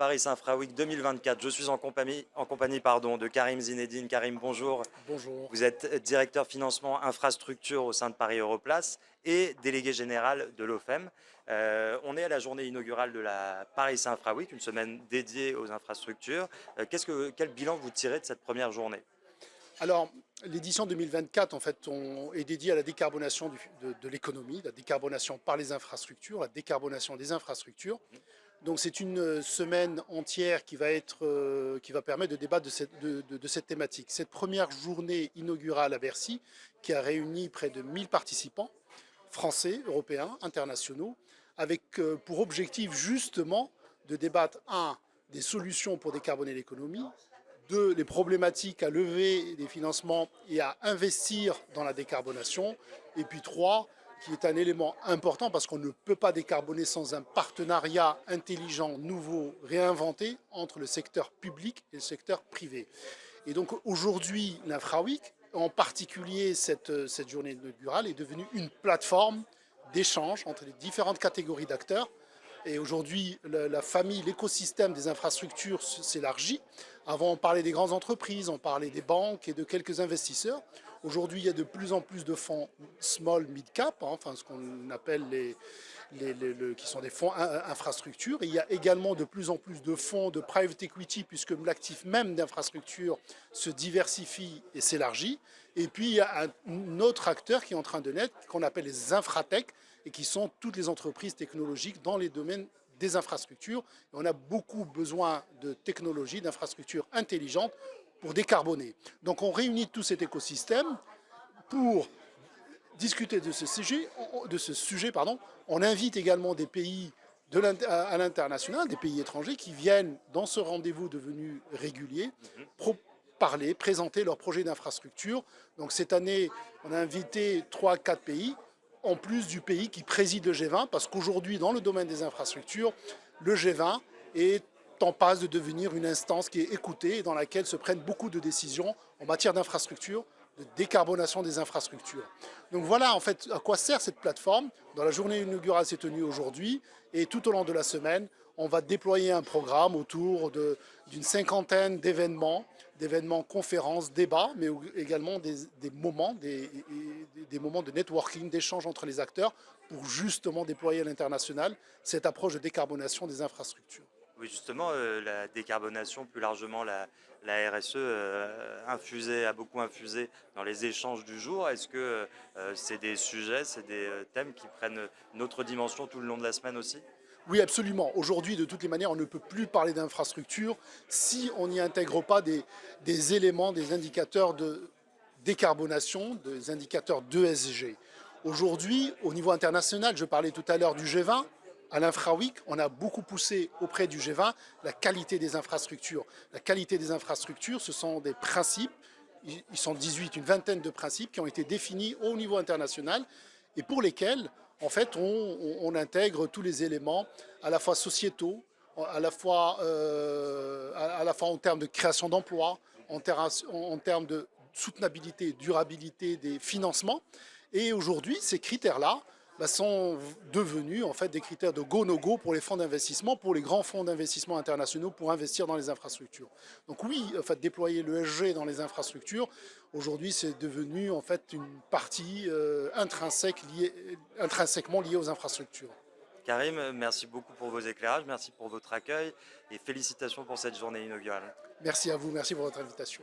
Paris Infra Week 2024. Je suis en compagnie de Karim Zinedine. Karim, bonjour. Bonjour. Vous êtes directeur financement infrastructure au sein de Paris Europlace et délégué général de l'OFEM. On est à la journée inaugurale de la Paris Infra Week, une semaine dédiée aux infrastructures. Quel bilan vous tirez de cette première journée? Alors, l'édition 2024, en fait, est dédiée à la décarbonation de l'économie, la décarbonation par les infrastructures, la décarbonation des infrastructures. Donc, c'est une semaine entière qui va permettre de débattre de cette thématique. Cette première journée inaugurale à Bercy, qui a réuni près de 1000 participants, français, européens, internationaux, avec pour objectif justement de débattre, des solutions pour décarboner l'économie, deux, les problématiques à lever des financements et à investir dans la décarbonation. Et puis trois, qui est un élément important parce qu'on ne peut pas décarboner sans un partenariat intelligent, nouveau, réinventé entre le secteur public et le secteur privé. Et donc aujourd'hui, l'InfraWeek, en particulier cette journée inaugurale, est devenue une plateforme d'échange entre les différentes catégories d'acteurs. Et aujourd'hui, la famille, l'écosystème des infrastructures s'élargit. Avant, on parlait des grandes entreprises, on parlait des banques et de quelques investisseurs. Aujourd'hui, il y a de plus en plus de fonds small, mid-cap, enfin ce qu'on appelle qui sont des fonds infrastructures. Et il y a également de plus en plus de fonds de private equity, puisque l'actif même d'infrastructure se diversifie et s'élargit. Et puis, il y a un autre acteur qui est en train de naître, qu'on appelle les infratech, et qui sont toutes les entreprises technologiques dans les domaines des infrastructures. Et on a beaucoup besoin de technologies, d'infrastructures intelligentes pour décarboner. Donc on réunit tout cet écosystème pour discuter de ce sujet. On invite également des pays à l'international, des pays étrangers qui viennent dans ce rendez-vous devenu régulier parler, présenter leurs projets d'infrastructure. Donc cette année, on a invité 3-4 pays, en plus du pays qui préside le G20, parce qu'aujourd'hui, dans le domaine des infrastructures, le G20 est en passe de devenir une instance qui est écoutée et dans laquelle se prennent beaucoup de décisions en matière d'infrastructure, de décarbonation des infrastructures. Donc voilà en fait à quoi sert cette plateforme. Dans la journée inaugurale s'est tenue aujourd'hui et tout au long de la semaine, on va déployer un programme autour d'une cinquantaine d'événements, conférences, débats, mais également des moments de networking, d'échange entre les acteurs pour justement déployer à l'international cette approche de décarbonation des infrastructures. Oui, justement, la décarbonation, plus largement la RSE, a beaucoup infusé dans les échanges du jour. Est-ce que c'est des sujets, c'est des thèmes qui prennent une autre dimension tout le long de la semaine aussi? Oui, absolument. Aujourd'hui, de toutes les manières, on ne peut plus parler d'infrastructure si on n'y intègre pas des éléments, des indicateurs de décarbonation, des indicateurs d'ESG. Aujourd'hui, au niveau international, je parlais tout à l'heure du G20, à l'InfraWeek, on a beaucoup poussé auprès du G20 la qualité des infrastructures. La qualité des infrastructures, ce sont des principes, ils sont 18, une vingtaine de principes qui ont été définis au niveau international et pour lesquels, en fait, on intègre tous les éléments, à la fois sociétaux, à la fois en termes de création d'emplois, en termes de soutenabilité et durabilité des financements. Et aujourd'hui, ces critères-là sont devenus en fait des critères de go-no-go pour les fonds d'investissement, pour les grands fonds d'investissement internationaux pour investir dans les infrastructures. Donc oui, en fait, déployer l'ESG dans les infrastructures, aujourd'hui c'est devenu en fait une partie intrinsèquement liée aux infrastructures. Karim, merci beaucoup pour vos éclairages, merci pour votre accueil et félicitations pour cette journée inaugurale. Merci à vous, merci pour votre invitation.